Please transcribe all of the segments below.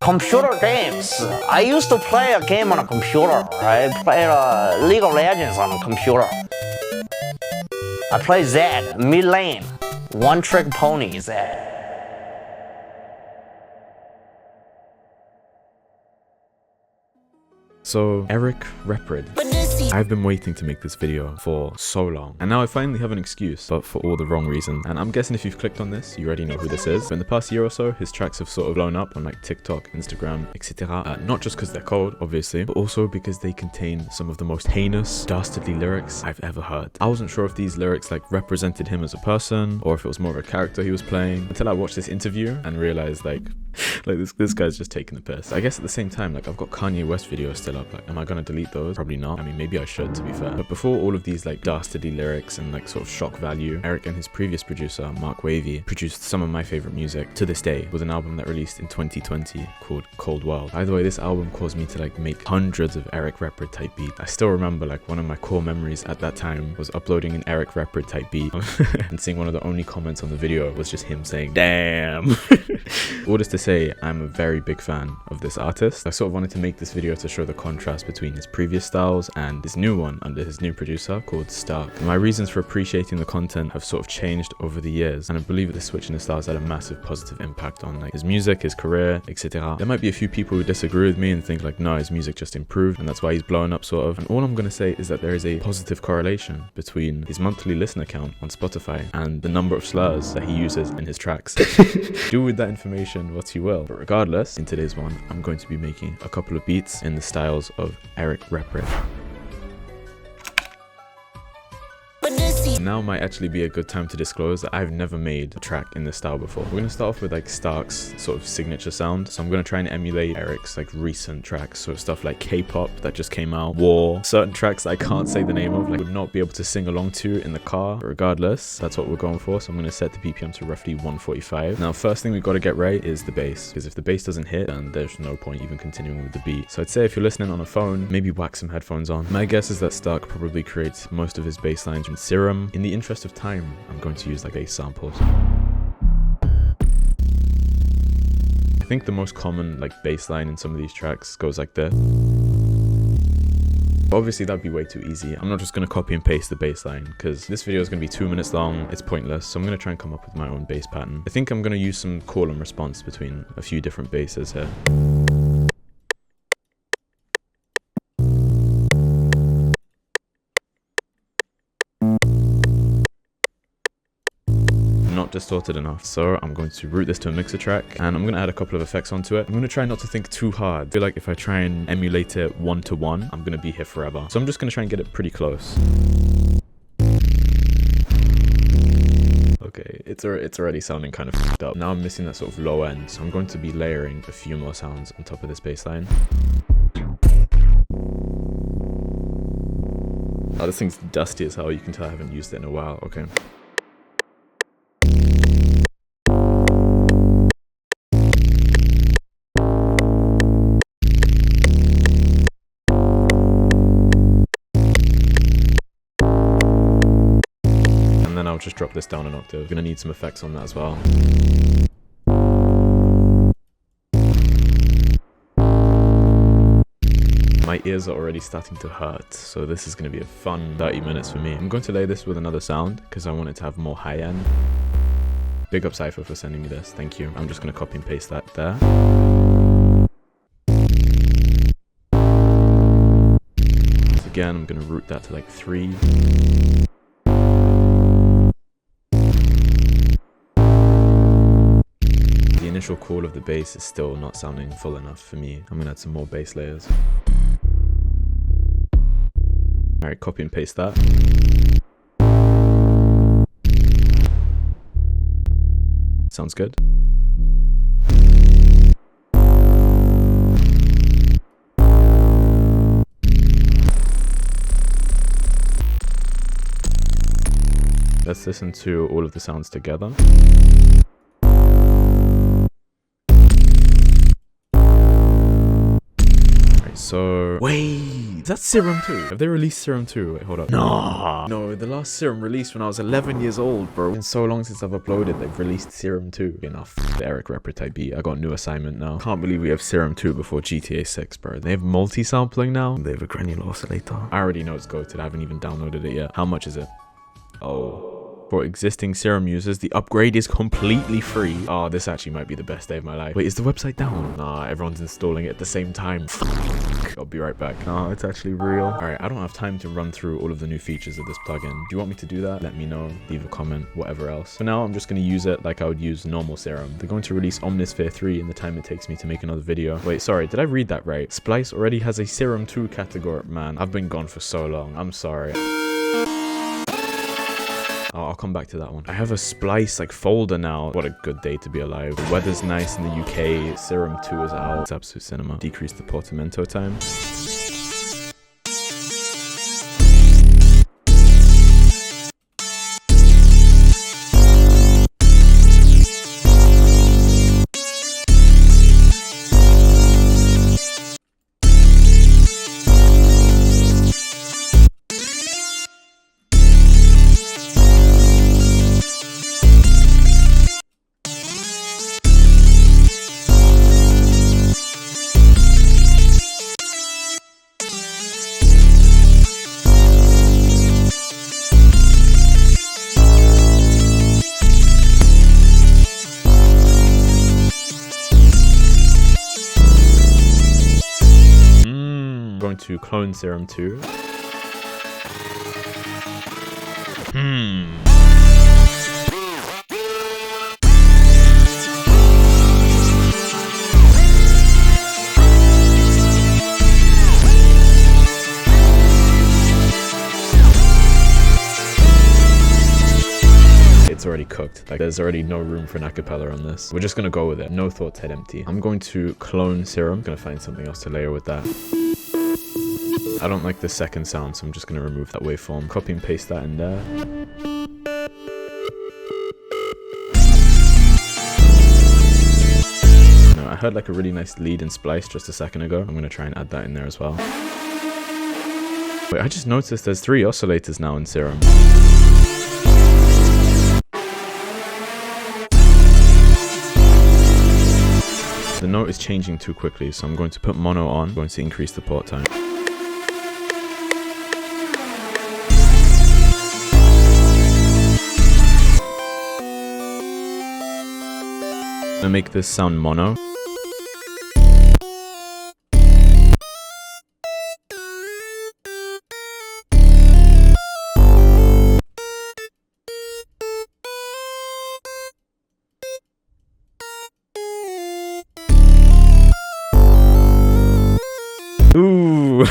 Computer games. I used to play a game on a computer. I played League of Legends on a computer. I play Zed, mid lane. One trick pony, Zed. So, Eric Reprid. I've been waiting to make this video for so long, and now I finally have an excuse, but for all the wrong reasons. And I'm guessing if you've clicked on this, you already know who this is. But in the past year or so, his tracks have sort of blown up on like TikTok, Instagram, etc. Not just because they're cold, obviously, but also because they contain some of the most heinous, dastardly lyrics I've ever heard. I wasn't sure if these lyrics like represented him as a person, or if it was more of a character he was playing, until I watched this interview and realized like this guy's just taking the piss. I guess at the same time, like I've got Kanye West videos still up. Like, am I gonna delete those? Probably not. I mean, maybe I should, to be fair. But before all of these like dastardly lyrics and like sort of shock value, Eric and his previous producer, Mark Wavy, produced some of my favorite music to this day with an album that released in 2020 called Cold World. By the way, this album caused me to like make hundreds of Eric Reprid type beats. I still remember like one of my core memories at that time was uploading an Eric Reprid type beat and seeing one of the only comments on the video was just him saying, "Damn." All this to say, I'm a very big fan of this artist. I sort of wanted to make this video to show the contrast between his previous styles and this new one under his new producer called Stark. And my reasons for appreciating the content have sort of changed over the years, and I believe that the switch in the styles had a massive positive impact on like his music, his career, etc. There might be a few people who disagree with me and think like, no, his music just improved and that's why he's blowing up sort of. And all I'm gonna say is that there is a positive correlation between his monthly listener count on Spotify and the number of slurs that he uses in his tracks. Do with that information what you will. But regardless, in today's one, I'm going to be making a couple of beats in the styles of Eric Reprid. Now might actually be a good time to disclose that I've never made a track in this style before. We're going to start off with like Stark's sort of signature sound. So I'm going to try and emulate Eric's like recent tracks. So stuff like K-pop that just came out, War, certain tracks I can't say the name of, like would not be able to sing along to in the car. But regardless, that's what we're going for. So I'm going to set the BPM to roughly 145. Now, first thing we've got to get right is the bass, because if the bass doesn't hit, then there's no point even continuing with the beat. So I'd say if you're listening on a phone, maybe whack some headphones on. My guess is that Stark probably creates most of his bass lines from Serum. In the interest of time, I'm going to use like bass samples. I think the most common like bass line in some of these tracks goes like this. Obviously that'd be way too easy. I'm not just going to copy and paste the bass line because this video is going to be 2 minutes long. It's pointless. So I'm going to try and come up with my own bass pattern. I think I'm going to use some call and response between a few different basses here. Not distorted enough, so I'm going to route this to a mixer track and I'm going to add a couple of effects onto it. I'm going to try not to think too hard. I feel like if I try and emulate it one-to-one, I'm going to be here forever. So I'm just going to try and get it pretty close. Okay, it's already sounding kind of f***ed up. Now I'm missing that sort of low end, so I'm going to be layering a few more sounds on top of this bass line. Oh, this thing's dusty as hell. You can tell I haven't used it in a while. Okay. I'll just drop this down an octave. I'm gonna need some effects on that as well. My ears are already starting to hurt, so this is gonna be a fun 30 minutes for me. I'm going to lay this with another sound because I want it to have more high end. Big up Cypher for sending me this, thank you. I'm just gonna copy and paste that there. So again, I'm gonna route that to like 3. The initial call of the bass is still not sounding full enough for me. I'm gonna add some more bass layers. Alright, copy and paste that. Sounds good. Let's listen to all of the sounds together. So wait, Is that Serum 2? Have they released Serum 2? Wait, hold up. No, the last Serum released when I was 11 years old, bro. It's been so long since I've uploaded, they've released Serum 2. Enough. The Eric Reprid type beat. I got a new assignment now. Can't believe we have Serum 2 before GTA 6, bro. They have multi-sampling now. They have a granular oscillator. I already know it's goated. I haven't even downloaded it yet. How much is it? Oh. For existing Serum users, the upgrade is completely free. Oh, this actually might be the best day of my life. Wait, is the website down? Nah, everyone's installing it at the same time. I'll be right back. No, it's actually real. All right, I don't have time to run through all of the new features of this plugin. Do you want me to do that? Let me know. Leave a comment, whatever else. For now, I'm just going to use it like I would use normal Serum. They're going to release Omnisphere 3 in the time it takes me to make another video. Wait, sorry, did I read that right? Splice already has a Serum 2 category. Man, I've been gone for so long. I'm sorry. Oh, I'll come back to that one. I have a Splice like folder now. What a good day to be alive. The weather's nice in the UK. Serum 2 is out. It's absolute cinema. Decrease the portamento time. Going to clone Serum 2. It's already cooked. Like, there's already no room for an acapella on this. We're just gonna go with it. No thoughts, head empty. I'm going to clone Serum. I'm gonna find something else to layer with that. I don't like the second sound, so I'm just going to remove that waveform. Copy and paste that in there. No, I heard like a really nice lead in Splice just a second ago. I'm going to try and add that in there as well. Wait, I just noticed there's 3 oscillators now in Serum. The note is changing too quickly, so I'm going to put mono on. I'm going to increase the port time. I'm gonna make this sound mono. Ooh.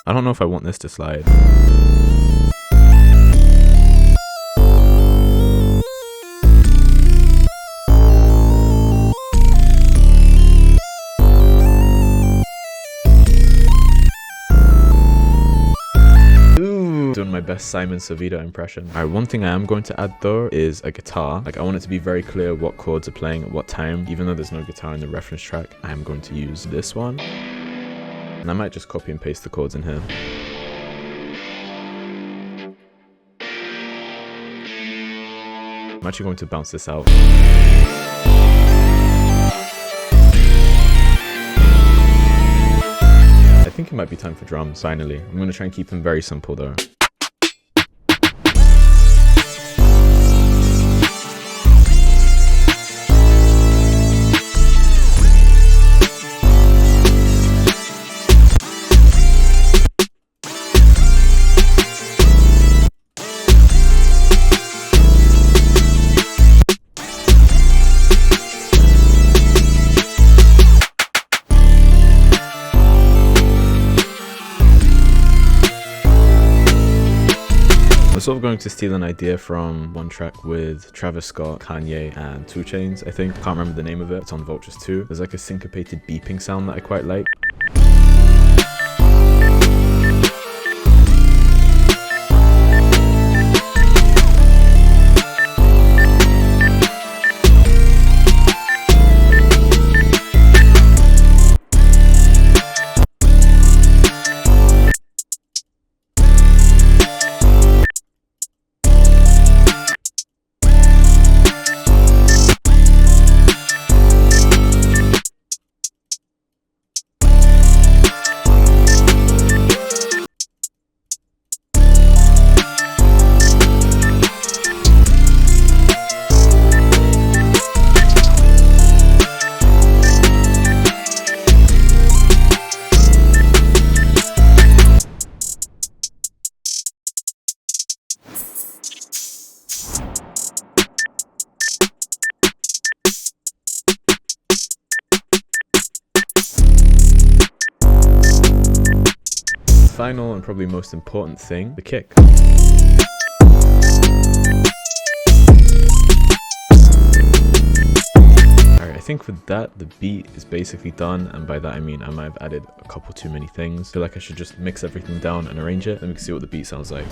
I don't know if I want this to slide. Doing my best Simon Savita impression. Alright, one thing I am going to add though is a guitar. Like, I want it to be very clear what chords are playing at what time. Even though there's no guitar in the reference track, I am going to use this one. And I might just copy and paste the chords in here. I'm actually going to bounce this out. I think it might be time for drums, finally. I'm going to try and keep them very simple though. sort of going to steal an idea from one track with Travis Scott, Kanye, and 2 Chainz, I think. I can't remember the name of it. It's on Vultures 2. There's like a syncopated beeping sound that I quite like. Final and probably most important thing, the kick. Alright, I think with that, the beat is basically done, and by that I mean I might have added a couple too many things. I feel like I should just mix everything down and arrange it, then we can see what the beat sounds like.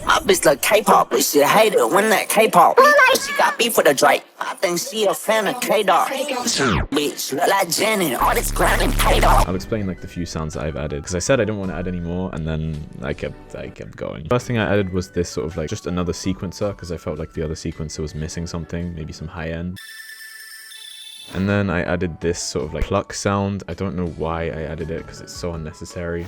My bitch look K-pop, we should hate it when that K-pop. She got beef with a Drake, I think she a fan of K-Dog. Bitch, look like Janet, all this grinding paid off. I'll explain like the few sounds that I've added, because I said I didn't want to add any more, and then I kept going. First thing I added was this sort of like just another sequencer, because I felt like the other sequencer was missing something, maybe some high end. And then I added this sort of like pluck sound. I don't know why I added it, because it's so unnecessary.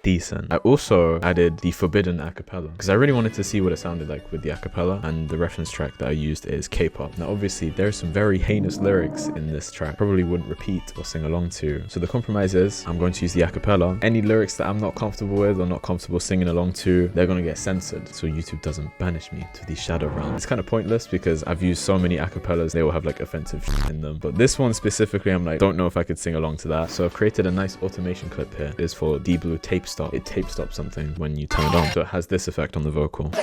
Decent. I also added the forbidden acapella because I really wanted to see what it sounded like with the acapella, and the reference track that I used is K-pop. Now obviously there's some very heinous lyrics in this track, probably wouldn't repeat or sing along to, so the compromise is I'm going to use the acapella. Any lyrics that I'm not comfortable with or not comfortable singing along to, they're going to get censored so YouTube doesn't banish me to the shadow realm. It's kind of pointless because I've used so many acapellas, they all have like offensive shit in them, but this one specifically I'm like, don't know if I could sing along to that, so I've created a nice automation clip here. It is for D-Blue tape stop. It tape stops something when you turn it on, so it has this effect on the vocal.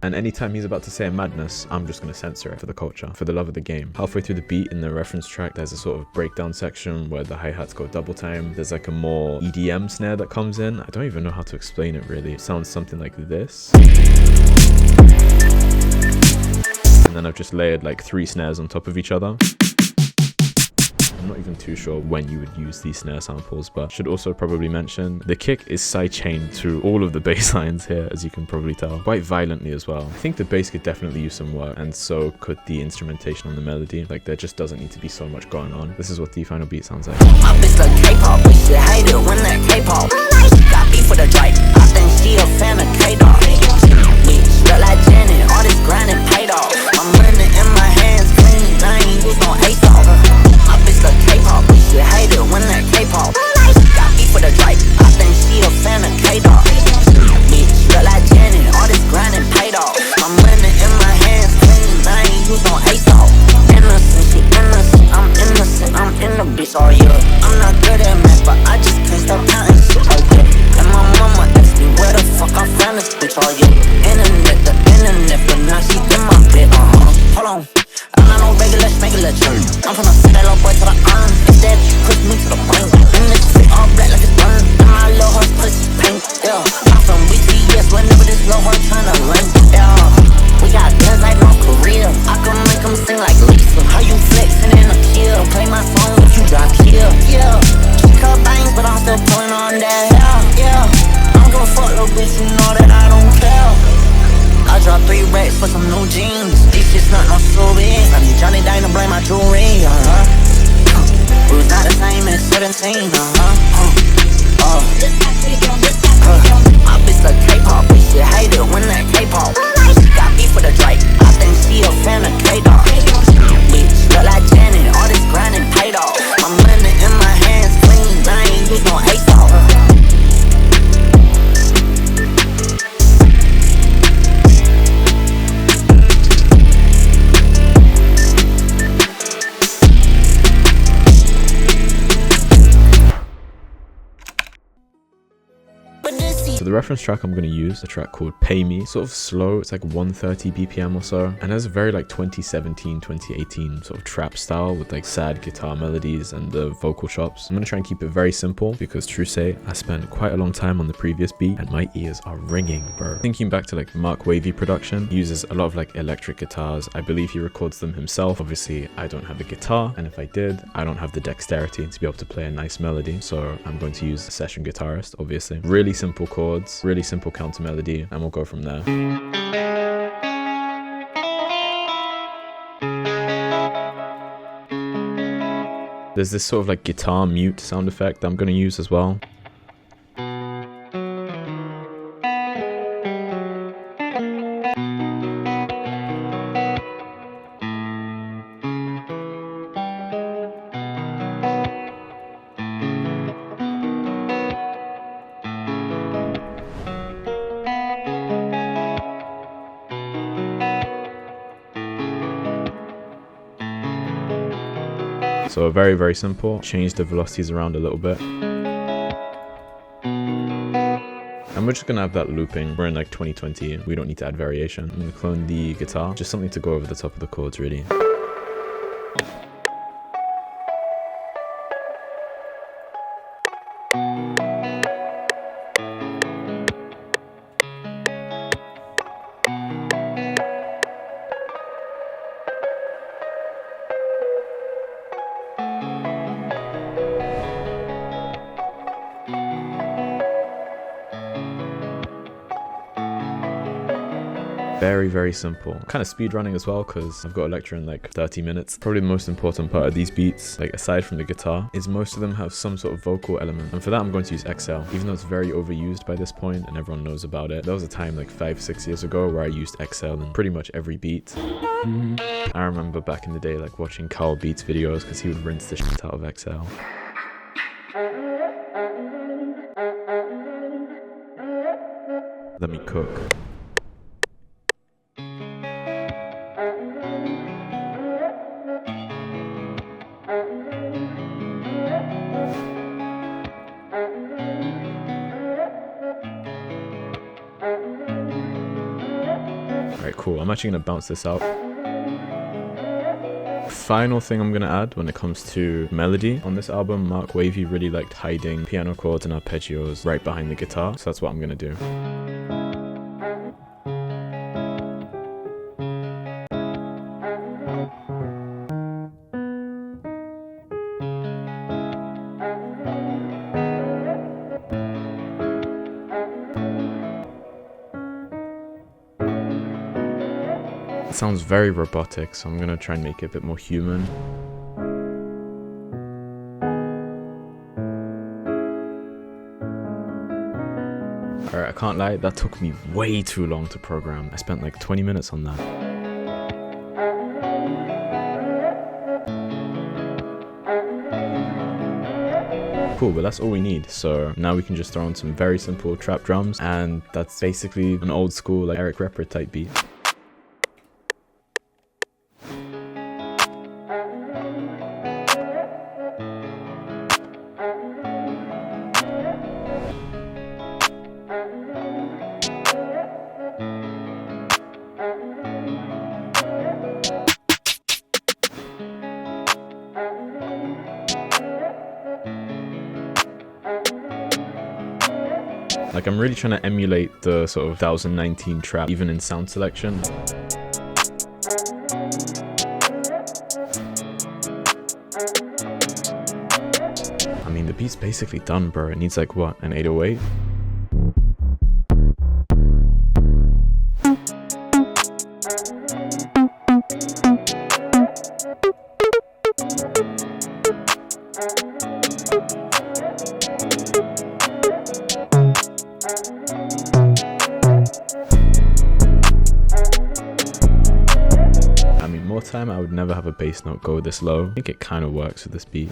And anytime he's about to say a madness, I'm just going to censor it for the culture, for the love of the game. Halfway through the beat in the reference track, there's a sort of breakdown section where the hi-hats go double time. There's like a more EDM snare that comes in. I don't even know how to explain it really. It sounds something like this. And then I've just layered like 3 snares on top of each other. I'm not even too sure when you would use these snare samples, but should also probably mention the kick is sidechained to all of the bass lines here, as you can probably tell, quite violently as well. I think the bass could definitely use some work, and so could the instrumentation on the melody. Like, there just doesn't need to be so much going on. This is what the final beat sounds like. My bitch look K-pop, we should hate it when that K-pop. She got beef with a Drake, I think she a fan of K-Dog. Bitch, look like Janet, all this grinding paid off. My money in my hands clean, I ain't used no ASOS. My bitch look K-pop, we should hate it when that K-pop. She got beef with a Drake, I think she a fan of K-Dog. Bitch, look like Janet, all this grinding paid off. My money in my hands clean, I ain't used no ASOS. Innocent, she innocent, I'm innocent, I'm in the bitch all year. I'm not good at math, but I just can't stop counting shit all year. And my mama asked me where the fuck I found this bitch all year. The internet, but now she in my bed, Hold on, I'm not no regular church. I'm finna send that little boy to the iron. If that push me to the brain. And this fit all black like it's burned. And my little horse pussy pink, yeah. I'm from BTS, whenever this little horse tryna run, yeah. We got guns like North Korea. I can make them sing like Lisa. How you flexing in a kill? Play my song if you drop kill, yeah. She cut bangs, but I'm still pulling on that hell, yeah. I'm gon' fuck little bitch, you know that I don't care. I dropped 3 racks for some new jeans. These shit's not no souvenirs. I need Johnny Dang to blame my jewelry, We was not the same at 17, My bitch look K-pop, we should hate it when that K-pop. She got beef with a Drake, I think she a fan of K-Dog. Bitch, look like Janet, all this grinding paid off. My money in my So the reference track I'm going to use, a track called Pay Me, sort of slow, it's like 130 BPM or so, and has a very like 2017, 2018 sort of trap style with like sad guitar melodies and the vocal chops. I'm going to try and keep it very simple because true say, I spent quite a long time on the previous beat and my ears are ringing, bro. Thinking back to like Mark Wavy production, he uses a lot of like electric guitars. I believe he records them himself. Obviously, I don't have a guitar, and if I did, I don't have the dexterity to be able to play a nice melody, so I'm going to use a session guitarist, obviously. Really simple chords, really simple counter melody, and we'll go from there. There's this sort of like guitar mute sound effect that I'm going to use as well. So very, very simple. Change the velocities around a little bit. And we're just gonna have that looping. We're in like 2020, we don't need to add variation. I'm gonna clone the guitar, just something to go over the top of the chords really. Very, very simple. Kind of speed running as well because I've got a lecture in like 30 minutes. Probably the most important part of these beats, like aside from the guitar, is most of them have some sort of vocal element. And for that, I'm going to use XL, even though it's very overused by this point and everyone knows about it. There was a time like 5-6 years ago where I used XL in pretty much every beat. I remember back in the day like watching Carl Beats videos because he would rinse the shit out of XL. Let me cook. Alright, cool. I'm actually going to bounce this out. Final thing I'm going to add when it comes to melody. On this album, Mark Wavy really liked hiding piano chords and arpeggios right behind the guitar. So that's what I'm going to do. It sounds very robotic, so I'm gonna try and make it a bit more human. Alright, I can't lie, that took me way too long to program. I spent like 20 minutes on that. Cool, but that's all we need. So now we can just throw in some very simple trap drums, and that's basically an old school like Eric Reprid type beat. Like, I'm really trying to emulate the sort of 2019 trap, even in sound selection. I mean, the beat's basically done, bro. It needs like, what, an 808? More time, I would never have a bass note go this low. I think it kind of works with this beat.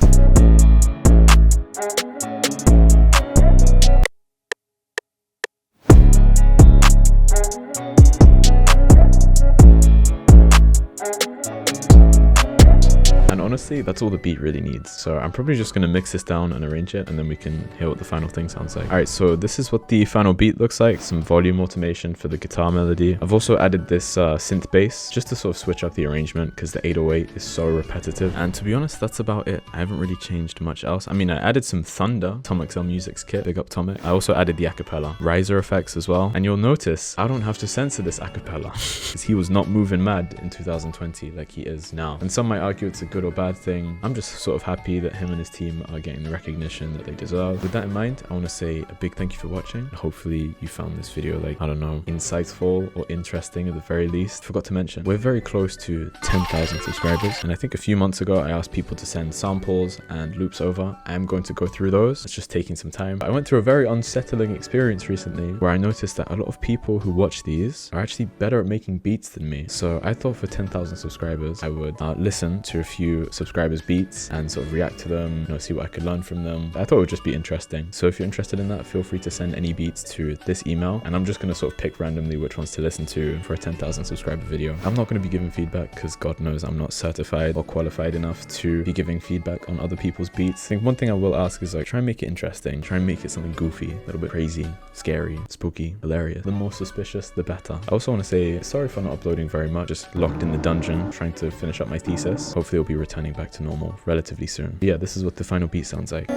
honestly, that's all the beat really needs. So I'm probably just going to mix this down and arrange it, and then we can hear what the final thing sounds like. Alright, so this is what the final beat looks like. Some volume automation for the guitar melody. I've also added this synth bass just to sort of switch up the arrangement because the 808 is so repetitive. And to be honest, that's about it. I haven't really changed much else. I mean, I added some thunder, Tom XL Music's kit, big up Tomic. I also added the acapella, riser effects as well. And you'll notice I don't have to censor this acapella because he was not moving mad in 2020 like he is now. And some might argue it's a good or bad thing. I'm just sort of happy that him and his team are getting the recognition that they deserve. With that in mind, I want to say a big thank you for watching. Hopefully you found this video, like, I don't know, insightful or interesting at the very least. Forgot to mention, we're very close to 10,000 subscribers. And I think a few months ago, I asked people to send samples and loops over. I am going to go through those. It's just taking some time. I went through a very unsettling experience recently where I noticed that a lot of people who watch these are actually better at making beats than me. So I thought for 10,000 subscribers, I would listen to a few subscribers' beats and sort of react to them, you know, see what I could learn from them. I thought it would just be interesting. So if you're interested in that, feel free to send any beats to this email, and I'm just going to sort of pick randomly which ones to listen to for a 10,000 subscriber video. I'm not going to be giving feedback because God knows I'm not certified or qualified enough to be giving feedback on other people's beats. I think one thing I will ask is, like, try and make it interesting, try and make it something goofy, a little bit crazy, scary, spooky, hilarious. The more suspicious, the better. I also want to say sorry for not uploading very much, just locked in the dungeon trying to finish up my thesis. Hopefully I'll be returning back to normal relatively soon. But yeah, this is what the final beat sounds like.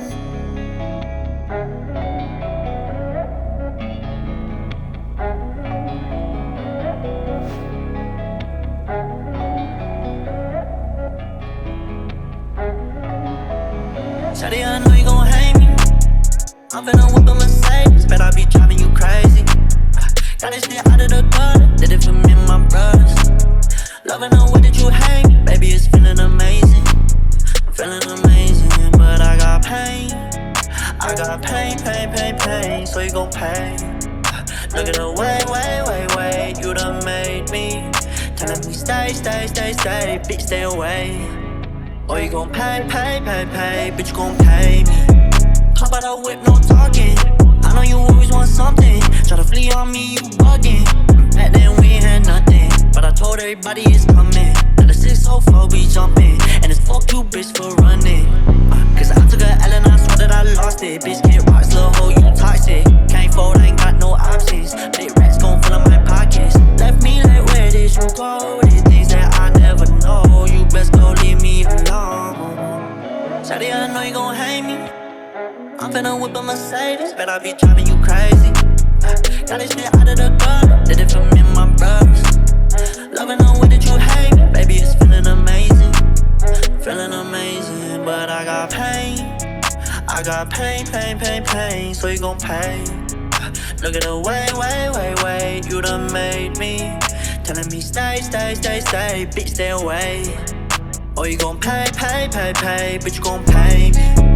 Shawty, I know you gon' hate me. I'm finna whip a Mercedes, bet I be driving you crazy. Got this shit out of the gutter, did it for me and my brothers. Loving the way that you hang me, baby, it's feeling amazing. I'm feeling amazing, but I got pain. I got pain, so you gon' pay. Look at the way, you done made me. Telling me stay, bitch, stay away. Or you gon' pay, bitch, you gon' pay me. Hop out the whip, no talking. I know you always want something. Try to flee on me, you bugging. Back then we ain't had nothing, but I told everybody it's coming. Now the 604 we jumping, and it's fuck you bitch for running. Cause I took a L and I swear that I lost it. Bitch get rocks, little hoe, you toxic. Can't fold, I ain't got no options. Big rats gon' fill up my pockets. Left me like, where did you go? These things that I never know. You best go leave me alone. Shawty, I know you gon' hate me. I'm finna whip a Mercedes, bet I be driving you crazy. Got this shit out of the gutter, did it for me and my brothers. Loving the way that you hate me, baby, it's feeling amazing. Feeling amazing, but I got pain. I got pain, so you gon' pay. Look at the way, you done made me. Telling me stay, bitch, stay away. Or you gon' pay, bitch, you gon' pay me.